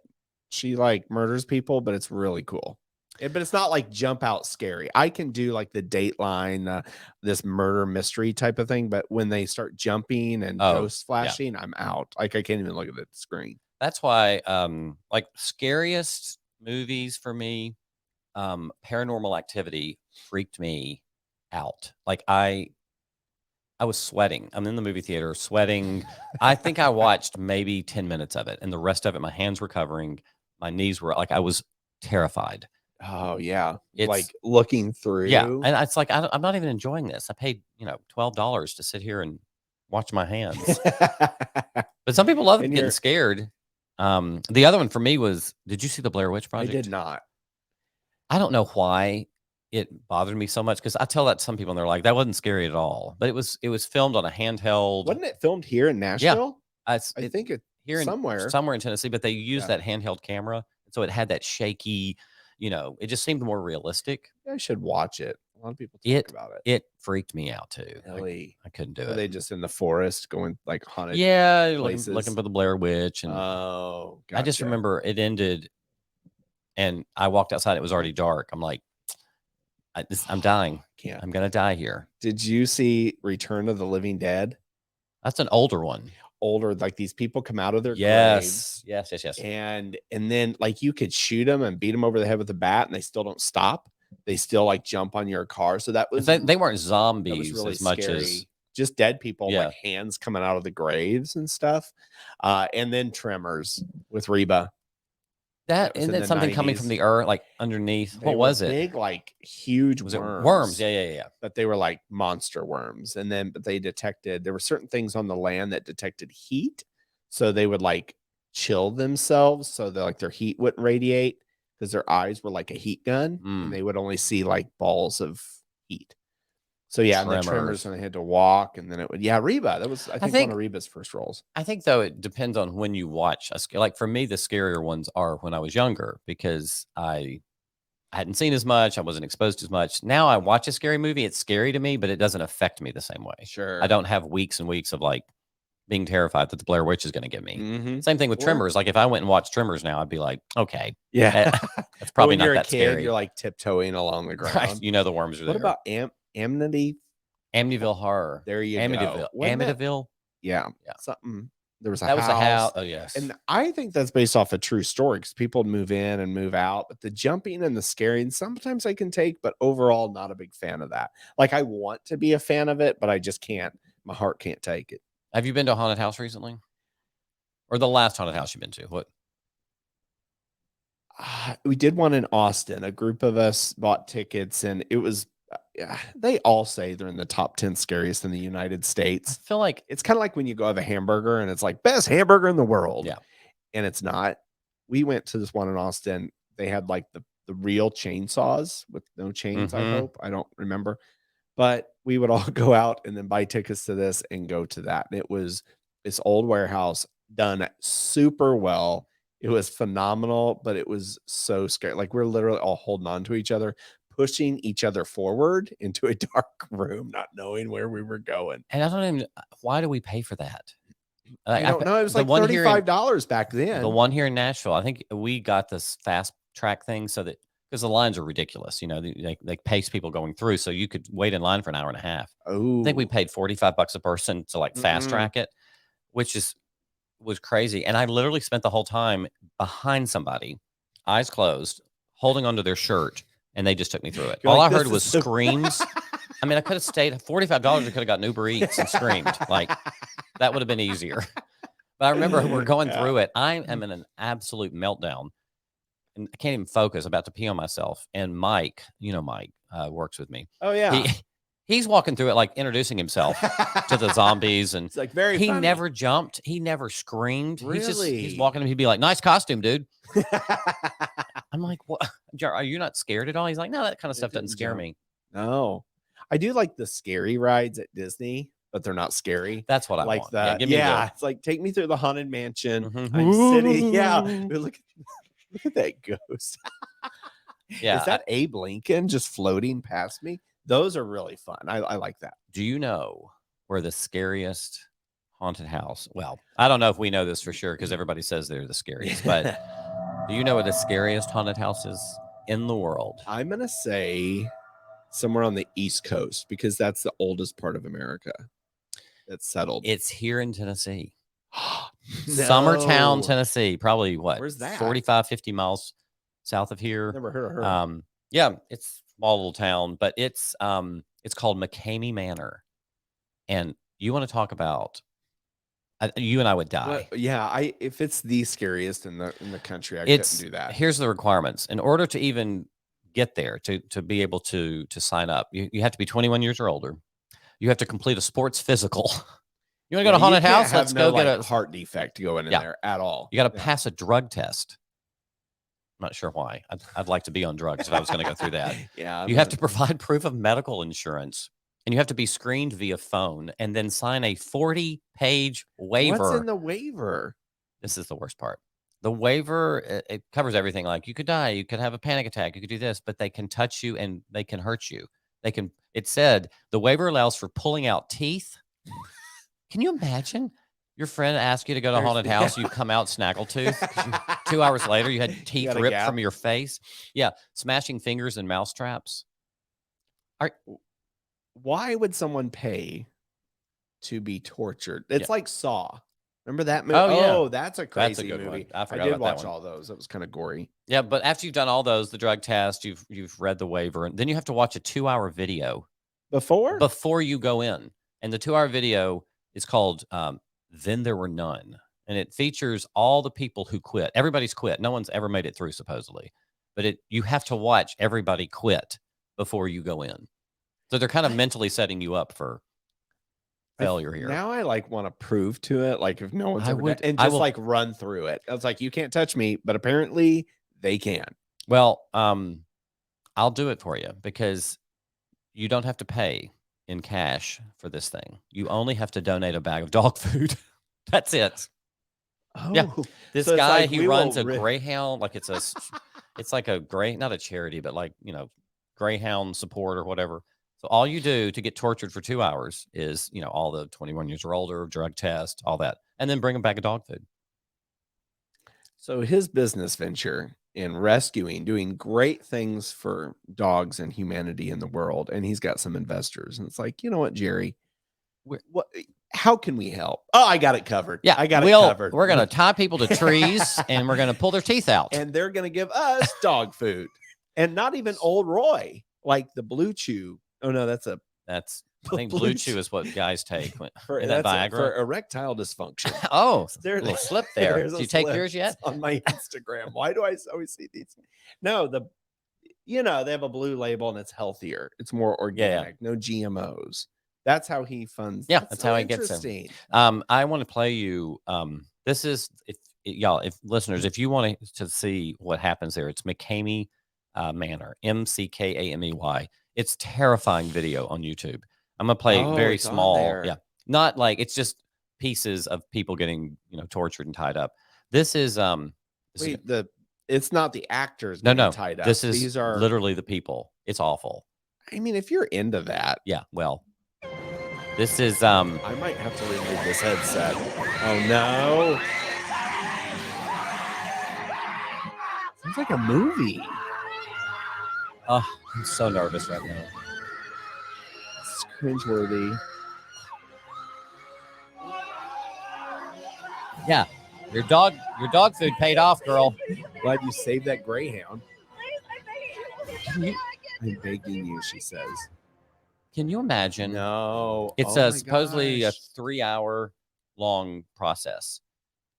She like murders people, but it's really cool. But it's not like jump out scary. I can do like the Dateline, this murder mystery type of thing. But when they start jumping and ghost flashing, I'm out. Like I can't even look at the screen. That's why, like scariest movies for me, Paranormal Activity freaked me out. Like I was sweating. I'm in the movie theater sweating. I think I watched maybe 10 minutes of it, and the rest of it, my hands were covering. my knees were like I was terrified. Oh yeah, It's like looking yeah, through. and it's like I'm not even enjoying this. I paid $12 to sit here and watch my hands. But some people love And getting you're scared. The other one for me was, did you see the Blair Witch I did Project? not. I don't know why it bothered me so much because I tell that to some people and they're like, that wasn't scary at all. But it was filmed on a handheld. Wasn't it filmed here in Yeah, Nashville? it's I it think it here in somewhere. somewhere in Tennessee, but they used Yeah. that handheld camera, so it had that shaky. It just seemed more realistic. I should watch it. A lot of people talk It about it. it freaked me out too. Really? I couldn't do Were it. they just in the forest going like haunted Yeah, looking places? for the Blair Witch, and Oh, I just gotcha. remember it ended, and I walked outside. It was already dark. I'm like, I'm dying. Can't. I'm gonna die here. Did you see Return of the Living Dead? That's an older one. Older, like these people come out of their Yes, graves, yes. and then like you could shoot them and beat them over the head with a bat, and they still don't stop. They still like jump on your car. So that was They weren't that was zombies really as much scary. as Just dead people, yeah. like hands coming out of the graves and stuff. And then Tremors with Reba. That was isn't in it the something coming 90s. from the earth, like underneath? They What were was it? big, like huge Was it worms. worms? Yeah. But they were like monster worms. And then, but they detected, there were certain things on the land that detected heat. So they would like chill themselves so that like their heat wouldn't radiate because their eyes were like a heat gun and they would only see like balls of heat. So yeah, and the Tremors, and they had to walk, and then it would Reba. That was I think one of Reba's first roles. I think though it depends on when you watch like for me, the scarier ones are when I was younger because I hadn't seen as much, I wasn't exposed as much. Now I watch a scary movie, it's scary to me, but it doesn't affect me the same way. Sure. I don't have weeks and weeks of like being terrified that the Blair Witch is going to get me. Mm-hmm. Same thing with Tremors. Like if I went and watched Tremors now, I'd be like, okay, yeah, that's probably when not you're that a kid, scary. You're like tiptoeing along the ground. Right. You know the worms are what there. About Amityville Horror? There you Amityville. go. Amityville. Yeah, something. There was a that house. was a house. Oh yes, and I think that's based off a true story because people move in and move out, but the jumping and the scaring sometimes I can take, but overall not a big fan of that. Like I want to be a fan of it, but I just can't. My heart can't take it. Have you been to a haunted house recently, or the last haunted house you've been to? What? We did one in Austin. A group of us bought tickets, and it was. They all say they're in the top 10 scariest in the United States. I feel like it's kind of like when you go have a hamburger and it's like best hamburger in the world. Yeah. And it's not. We went to this one in Austin. They had like the real chainsaws with no chains, I hope. I don't remember. But we would all go out and then buy tickets to this and go to that. And it was this old warehouse done super well. It was phenomenal, but it was so scary. Like we're literally all holding on to each other, pushing each other forward into a dark room, not knowing where we were going. And I don't even. Why do we pay for that? I don't know. It was like $35 back then. The one here in Nashville, I think we got this fast track thing so that because the lines are ridiculous, they pace people going through, so you could wait in line for an hour and a half. Oh, I think we paid $45 a person to like fast track it, which was crazy. And I literally spent the whole time behind somebody, eyes closed, holding onto their shirt, and they just took me through it. All I heard was screams. I mean, I could have stayed $45. I could have gotten Uber Eats and screamed. Like that would have been easier. But I remember we're going through it. I am in an absolute meltdown, and I can't even focus. About to pee on myself. And Mike, Mike works with me. Oh yeah, he's walking through it like introducing himself to the zombies, and it's like very. He funny. never jumped. He never screamed. Really? He's walking. He'd be like, "Nice costume, dude." I'm like, "What? Are you not scared at all?" He's like, "No, that kind of stuff doesn't scare me." No, I do like the scary rides at Disney, but they're not scary. That's what I like want. that. Yeah, it's like take me through the haunted mansion. Mm-hmm. I'm sitting. Yeah, look at that ghost. Yeah, is that Abe Lincoln just floating past me? Those are really fun. I like that. Do you know where the scariest haunted house? Well, I don't know if we know this for sure because everybody says they're the scariest, but do you know where the scariest haunted house is in the world? I'm gonna say somewhere on the East Coast because that's the oldest part of America that's settled. It's here in Tennessee. No. Summertown, Tennessee. Probably what? Where's that? 45, 50 miles south of here. Never heard of her. Yeah, it's a small little town, but it's called McCamey Manor. And you want to talk about You and I would die. What? Yeah, if it's the scariest in the country, I couldn't do that. Here's the requirements. In order to even get there, to be able to sign up, you have to be 21 years or older. You have to complete a sports physical. You want to go to haunted house? Let's go get a heart defect going in there at all. You got to pass a drug test. I'm not sure why. I'd like to be on drugs if I was going to go through that. Yeah. You have to provide proof of medical insurance, and you have to be screened via phone and then sign a 40-page waiver. What's in the waiver? This is the worst part. The waiver, it covers everything. Like, you could die, you could have a panic attack, you could do this, but they can touch you and they can hurt you. It said the waiver allows for pulling out teeth. Can you imagine your friend asked you to go to a haunted house, you come out snaggletooth, 2 hours later you had teeth ripped from your face? Yeah, smashing fingers and mouse traps. Why would someone pay to be tortured? It's like Saw. Remember that movie? Oh, yeah. That's a crazy good movie. One. I did watch all those. It was kind of gory. Yeah, but after you've done all those, the drug test, you've read the waiver, and then you have to watch a 2-hour video before you go in. And the 2-hour video is called Then There Were None. And it features all the people who quit. Everybody's quit. No one's ever made it through, supposedly. But you have to watch everybody quit before you go in. So they're kind of mentally setting you up for failure here. Now I want to prove to it, if no one's ever done, and just run through it. I was like, you can't touch me, but apparently they can. Well, I'll do it for you because you don't have to pay in cash for this thing. You only have to donate a bag of dog food. That's it. Oh, yeah. This guy, he runs a Greyhound, it's like a not a charity, but Greyhound support or whatever. So all you do to get tortured for 2 hours is, all the 21 years or older, drug test, all that, and then bring them back a dog food. So his business venture in rescuing, doing great things for dogs and humanity in the world, and he's got some investors. And it's like, you know what, Jerry? How can we help? Oh, I got it covered. Yeah, I got it covered. We're going to tie people to trees, and we're going to pull their teeth out. And they're going to give us dog food. And not even Old Roy, like the Blue Chew. Oh, no, I think Blue Chew is what guys take for Viagra. For erectile dysfunction. Oh, there's a little slip there. Did you take yours yet? On my Instagram. Why do I always see these? No, they have a blue label and it's healthier. It's more organic. Yeah. No GMOs. That's how he funds. Yeah, that's how he gets them. I want to play you. This is if listeners, if you want to see what happens there, it's McCamey Manor, McCamey. It's terrifying video on YouTube. I'm gonna play very small. Yeah, not it's just pieces of people getting tortured and tied up. This is it's not the actors no tied up. These are literally the people. It's awful. I mean, if you're into that, yeah. Well, this is I might have to remove this headset. Oh no! Sounds like a movie. Oh, I'm so nervous right now. It's cringeworthy. Yeah, your dog food paid off, girl. Glad you saved that Greyhound. I'm begging you, she says. Can you imagine? No. It's supposedly a 3-hour long process.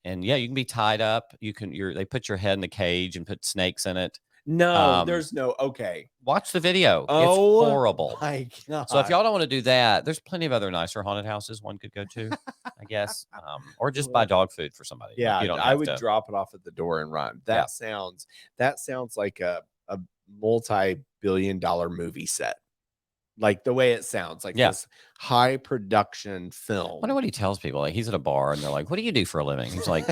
And yeah, you can be tied up. They put your head in a cage and put snakes in it. No, there's no. Okay. Watch the video. Oh, it's horrible. My God. So if y'all don't want to do that, there's plenty of other nicer haunted houses one could go to, I guess. Or just buy dog food for somebody. Yeah, I would drop it off at the door and run. That sounds like a multi-billion-dollar movie set. Like the way it sounds, this high production film. I wonder what he tells people. He's at a bar and they're like, "What do you do for a living?" He's like,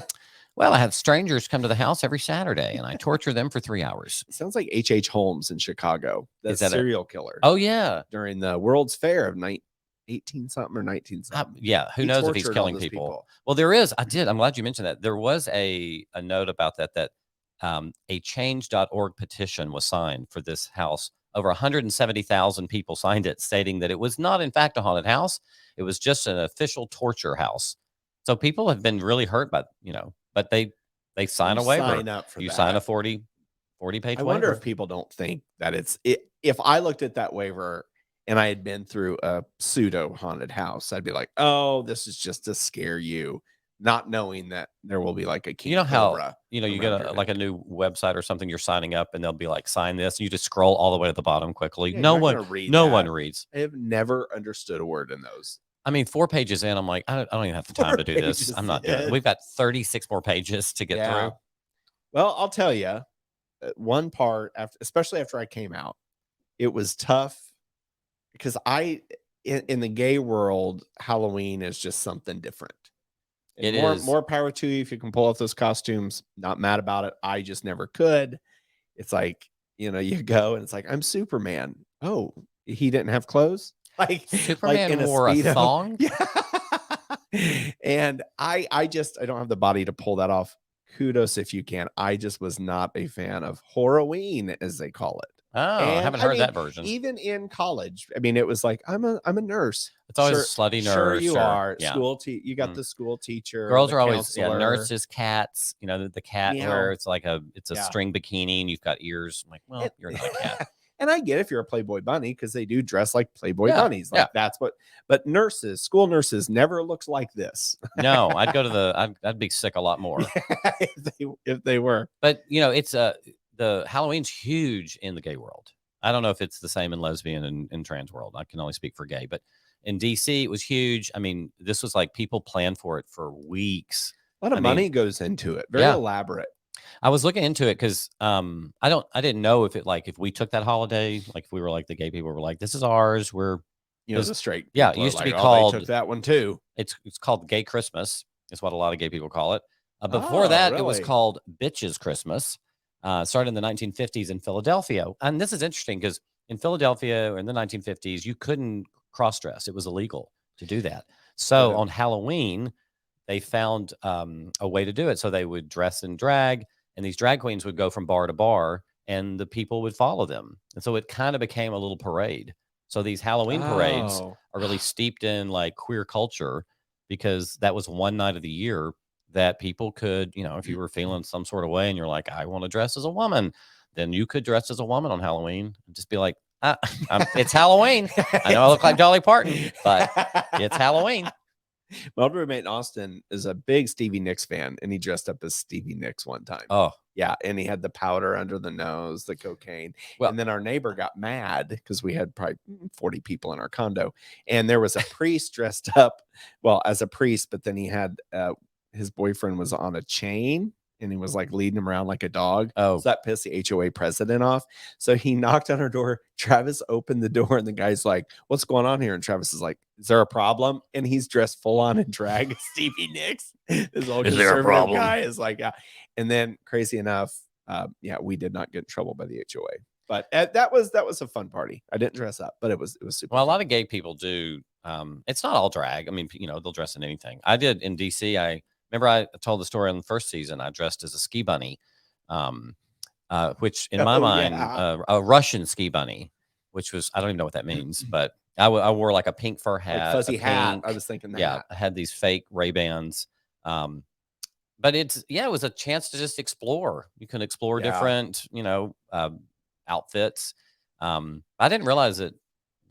"Well, I have strangers come to the house every Saturday and I torture them for 3 hours." It sounds like H.H. Holmes in Chicago. That's a serial killer. Oh yeah, during the World's Fair of 18 something or 19 something. Yeah, who knows if he's killing people. Well, there is. I'm glad you mentioned that. There was a note about that a change.org petition was signed for this house. Over 170,000 people signed it, stating that it was not, in fact, a haunted house. It was just an official torture house. So people have been really hurt by, but they sign a waiver. Sign up for you that. Sign a 40-page waiver. I wonder if people don't think that if I looked at that waiver and I had been through a pseudo haunted house, I'd be like, oh, this is just to scare you. not knowing that there will be like a king You know how, cobra. you around get your like a neck. new website or something, you're signing up and they'll be like, sign this. You just scroll all the way to the bottom quickly. Yeah, you're No not one, gonna read no one that. reads. I have never understood a word in those. I mean, 4 pages in, I'm like, I don't even have the time 4 to do this. pages I'm not doing it. in. We've got 36 more pages to get Yeah. through. Well, I'll tell you, one part after, especially after I came out, it was tough because in the gay world, Halloween is just something different. And It is. more power to you if you can pull off those costumes. Not mad about it. I just never could. It's like, you go and it's like, I'm Superman. Oh, he didn't have clothes? Like Superman in a wore a Speedo. thong? Yeah. And I don't have the body to pull that off. Kudos if you can. I just was not a fan of Horroween, as they call it. Oh, I And haven't I heard mean, that version. even in college, I mean, it was like, I'm a nurse. It's always a Sure, slutty sure nurse. you or- are. Yeah. You got Mm. the school teacher, Girls the are always counselor. nurses, cats. The cat Meow. where it's like a Yeah. string bikini and you've got ears. I'm like, well, you're not a cat. And I get if you're a Playboy bunny because they do dress like Playboy Yeah, bunnies. Like yeah. that's what. But nurses, school nurses, never looks like this. No, I'd go to I'd be sick a lot more. if they were. But it's the Halloween's huge in the gay world. I don't know if it's the same in lesbian and trans world. I can only speak for gay, but in DC it was huge. I mean, this was like people planned for it for weeks. A lot of money goes into it. Very Yeah. elaborate. I was looking into it because I didn't know if if we took that holiday, like if we were like the gay people were like, this is ours. We're the straight. Yeah, it people are used to be like, "Oh, called they took that one too. It's called Gay Christmas. Is what a lot of gay people call it. Before that, it was really? called Bitches Christmas. Started in the 1950s in Philadelphia, and this is interesting because in Philadelphia in the 1950s, you couldn't cross dress; it was illegal to do that. So Really? on Halloween, they found a way to do it. So they would dress in drag, and these drag queens would go from bar to bar, and the people would follow them. And so it kind of became a little parade. So these Halloween parades Oh. are really steeped in like queer culture because that was one night of the year that people could, if you were feeling some sort of way and you're like, I want to dress as a woman, then you could dress as a woman on Halloween and just be like, it's Halloween. I know I look like Dolly Parton, but it's Halloween. My old roommate in Austin is a big Stevie Nicks fan, and he dressed up as Stevie Nicks one time. Oh, yeah, and he had the powder under the nose, the cocaine. Well- and then our neighbor got mad because we had probably 40 people in our condo, and there was a priest dressed up, well, as a priest, but then he had his boyfriend was on a chain. And he was like leading him around like a dog. Oh. So that pissed the HOA president off. So he knocked on our door. Travis opened the door, and the guy's like, "What's going on here?" And Travis is like, "Is there a problem?" And he's dressed full on in drag. Stevie Nicks, this old Is there a conservative problem? guy, is like, and then crazy enough, we did not get in trouble by the HOA. But that was a fun party. I didn't dress up, but it was super. Well, a fun. lot of gay people do. It's not all drag. I mean, they'll dress in anything. I did in DC. I remember I told the story in the first season. I dressed as a ski bunny, which in my mind, a Russian ski bunny, which was, I don't even know what that means, but I wore like a pink fur hat, like fuzzy hat. pink, I was thinking that. yeah, I had these fake Ray-Bans. But it was a chance to just explore. You can explore different, outfits. I didn't realize that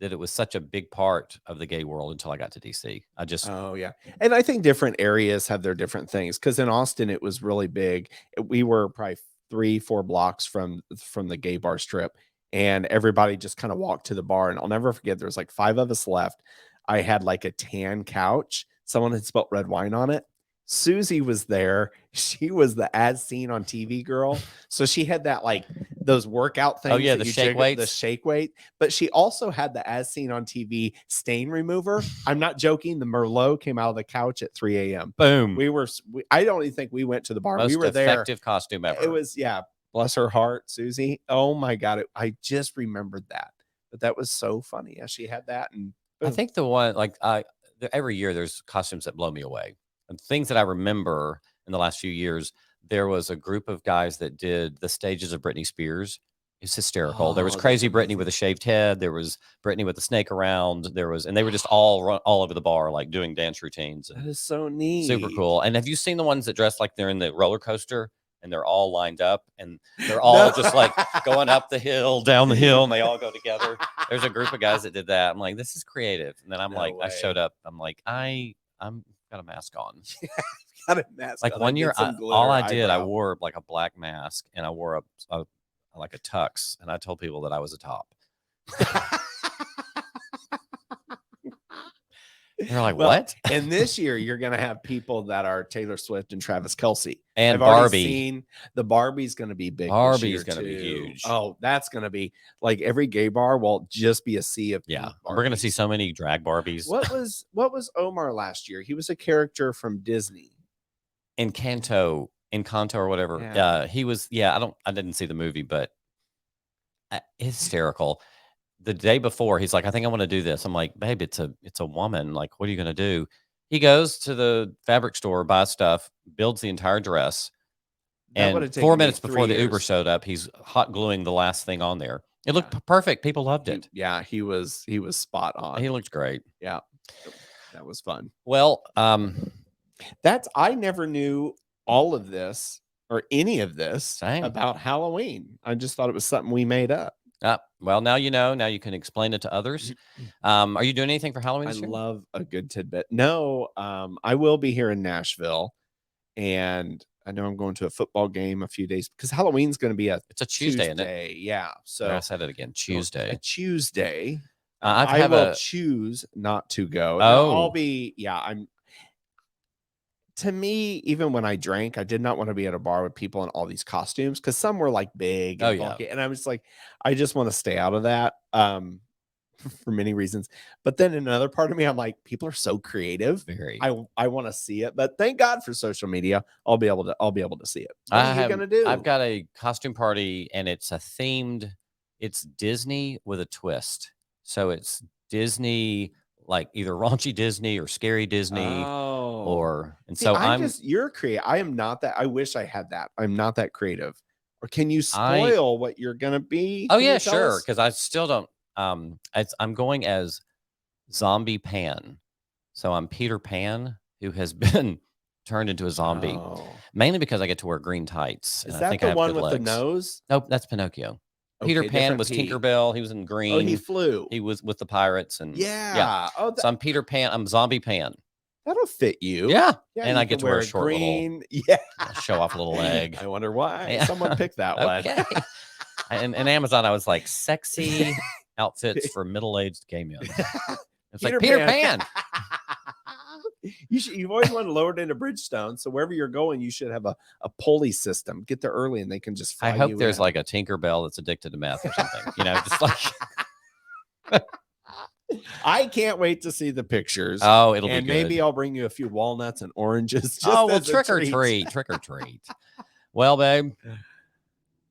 it was such a big part of the gay world until I got to DC. Oh yeah. And I think different areas have their different things. Cause in Austin, it was really big. We were probably 3-4 blocks from the gay bar strip, and everybody just kind of walked to the bar. And I'll never forget, there was like 5 of us left. I had like a tan couch. Someone had spelt red wine on it. Susie was there. She was the as seen on TV girl. So she had that like those workout things. Oh yeah, that the you shake jiggle, weights. the shake weight. But she also had the as seen on TV stain remover. I'm not joking. The Merlot came out of the couch at 3 a.m. Boom. I don't even think we went to the bar. Most we were there. effective costume ever. It was, bless her heart, Susie. Oh my God. I just remembered that. But that was so funny. Yeah, she had that. And boom. I think the one every year there's costumes that blow me away. And things that I remember in the last few years, there was a group of guys that did the stages of Britney Spears. It's hysterical. There was Crazy Britney with a shaved head. There was Britney with a snake around. And they were just all over the bar, like doing dance routines. That is so neat. Super cool. And have you seen the ones that dress like they're in the roller coaster and they're all lined up and they're all just like going up the hill, down the hill, and they all go together? There's a group of guys that did that. I'm like, this is creative. And then I'm I showed up. I'm like, I'm got a mask on. got a mask. Like on. one year, did some all I glitter did, I eyebrow. wore like a black mask and I wore a like a tux, and I told people that I was a top. They're like, Well, what? And this year, you're going to have people that are Taylor Swift and Travis Kelce. And I've already Barbie. seen the Barbie's going to be big. Barbie's going to be huge. Oh, that's going to be like every gay bar will just be a sea of Yeah, pink we're gonna see Barbies. so many drag Barbies. What was Omar last year? He was a character from Disney. Encanto or whatever. Yeah. He was. Yeah, I didn't see the movie, but hysterical. The day before, he's like, I think I want to do this. I'm like, babe, it's a woman. Like, what are you gonna do? He goes to the fabric store, buys stuff, builds the entire dress, That would've and taken 4 me minutes before 3 the Uber years. showed up, he's hot gluing the last thing on there. It Yeah. looked perfect. People loved it. He was spot on. He looked great. Yeah. That was fun. Well, I never knew all of this or any of this Same. about Halloween. I just thought it was something we made up. well, now you know. Now you can explain it to others. Are you doing anything for Halloween I this year? love a good tidbit. No, I will be here in Nashville, and I know I'm going to a football game a few days because Halloween's going to be It's a Tuesday, isn't it? Yeah. So I said it again. Tuesday. A Tuesday. I will choose not to go. Oh. Now, I'll be. Yeah, I'm. To me, even when I drank, I did not want to be at a bar with people in all these costumes because some were like big and bulky, and I was like, I just want to stay out of that for many reasons. But then another part of me, I'm like, people are so creative. Very. I want to see it, but thank God for social media. I'll be able to see it. What are you gonna do? I've got a costume party, and it's it's Disney with a twist. So it's Disney, like either raunchy Disney or scary Disney. You're creative. I am not that. I wish I had that. I'm not that creative. Or can you spoil what you're gonna be? Oh yeah, sure. Because I still don't. I'm going as Zombie Pan. So I'm Peter Pan, who has been turned into a zombie, mainly because I get to wear green tights. Is that the one with the nose? Nope, that's Pinocchio. Peter Pan was Tinkerbell. He was in green. Oh, he flew. He was with the pirates, and yeah. Oh, so I'm Peter Pan. I'm Zombie Pan. That'll fit you. Yeah, and I get to wear a short green. Show off a little leg. I wonder why someone picked that one. And Amazon, I was like, sexy outfits for middle-aged gay men. It's like Peter Pan. You've always wanted to lower it into Bridgestone, so wherever you're going, you should have a pulley system. Get there early, and they can just fly I hope you there's in. like a Tinkerbell that's addicted to meth or something. Just like. I can't wait to see the pictures. Oh, it'll be good. Maybe I'll bring you a few walnuts and oranges. Trick or treat. Well, babe,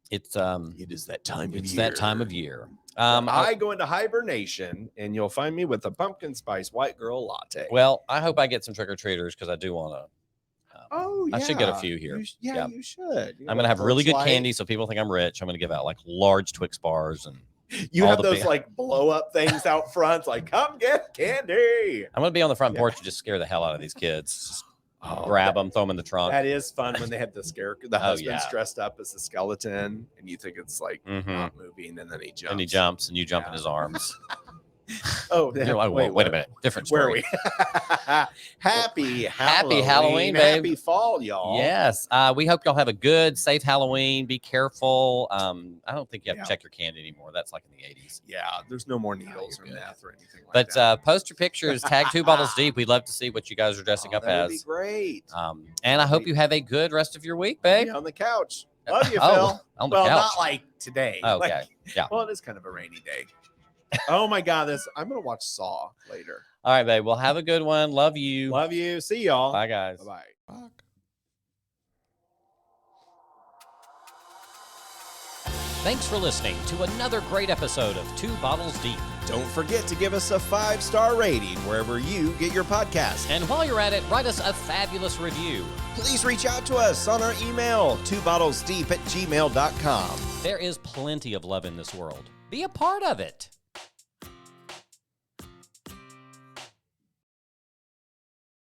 it is that time of year. It's that time of year. I go into hibernation, and you'll find me with a pumpkin spice white girl latte. Well, I hope I get some trick or treaters because I do want to. I should get a few here. You should. I'm gonna have really good candy, so people think I'm rich. I'm gonna give out like large Twix bars and. You have those like blow up things out front, like come get candy. I'm gonna be on the front porch and just scare the hell out of these kids. Just grab them, throw them in the trunk. That is fun when they have the husband's dressed up as a skeleton, and you think it's like not moving, and then he jumps. And he jumps, and you jump in his arms. You're like, wait a minute, different story. Where are we? Happy Halloween, babe. Happy fall, y'all. Yes. We hope y'all have a good, safe Halloween. Be careful. I don't think you have to check your candy anymore. That's like in the 80s. Yeah, there's no more needles or meth or anything like that. But post your pictures, tag 2 Bottles Deep. We'd love to see what you guys are dressing up as. That'd be great. And I hope you have a good rest of your week, babe. On the couch. Love you, Phil. On the couch. Not like today. Okay. Yeah. Well, it is kind of a rainy day. Oh my God, I'm gonna watch Saw later. All right, babe. Well, have a good one. Love you. Love you. See y'all. Bye, guys. Bye. Thanks for listening to another great episode of 2 Bottles Deep. Don't forget to give us a 5-star rating wherever you get your podcast. And while you're at it, write us a fabulous review. Please reach out to us on our email, 2bottlesdeep@gmail.com. There is plenty of love in this world. Be a part of it.